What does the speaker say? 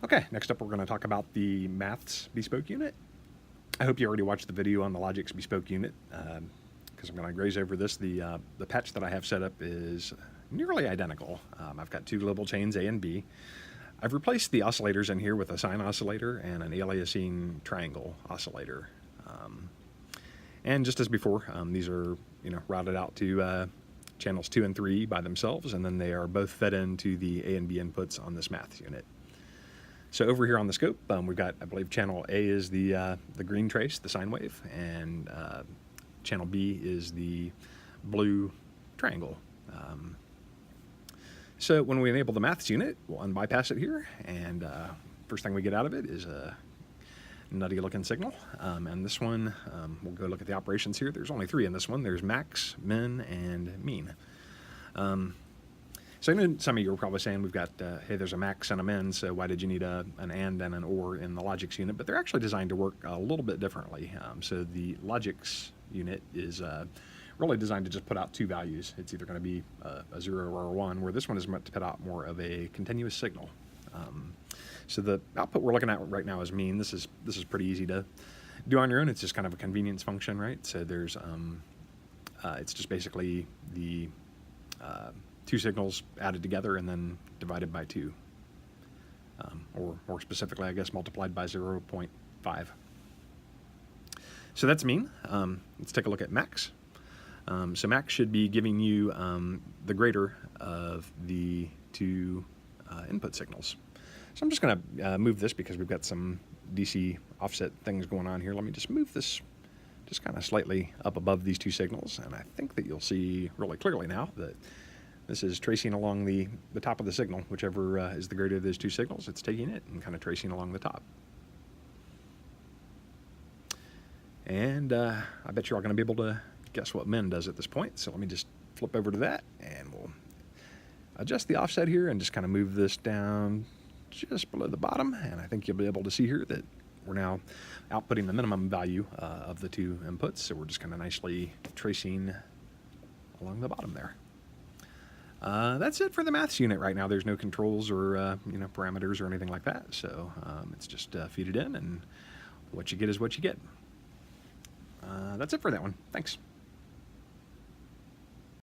Okay, next up we're going to talk about the Maths Bespoke unit. I hope you already watched the video on the Logix Bespoke unit, because I'm going to graze over this. The patch that I have set up is nearly identical. I've got two global chains, A and B. I've replaced the oscillators in here with a sine oscillator and an aliasing triangle oscillator. And just as before, these are routed out to channels 2 and 3 by themselves, and then they are both fed into the A and B inputs on this Maths unit. So over here on the scope, we've got, I believe, channel A is the green trace, the sine wave, and channel B is the blue triangle. So when we enable the Maths unit, we'll unbypass it here, and first thing we get out of it is a nutty looking signal. And this one, we'll go look at the operations here. There's only 3 in this one. There's max, min, and mean. So I know some of you are probably saying we've got, hey, there's a max and a min, so why did you need an and an or in the Logix unit? But they're actually designed to work a little bit differently. So the Logix unit is really designed to just put out 2 values. It's either going to be a 0 or a 1, where this one is meant to put out more of a continuous signal. So the output we're looking at right now is mean. This is pretty easy to do on your own. It's just kind of a convenience function, right? So there's it's just basically the 2 signals added together and then divided by 2, or more specifically, I guess, multiplied by 0.5. So that's mean. Let's take a look at max. So max should be giving you the greater of the 2 input signals. So I'm just going to move this because we've got some DC offset things going on here. Let me just move this just kind of slightly up above these 2 signals, and I think that you'll see really clearly now that this is tracing along the top of the signal. Whichever is the greater of those 2 signals, it's taking it and kind of tracing along the top. And I bet you're all going to be able to guess what min does at this point. So let me just flip over to that, and we'll adjust the offset here and just kind of move this down just below the bottom. And I think you'll be able to see here that we're now outputting the minimum value of the 2 inputs. So we're just kind of nicely tracing along the bottom there. That's it for the Maths unit right now. There's no controls or parameters or anything like that. So it's just feed it in, and what you get is what you get. That's it for that one. Thanks.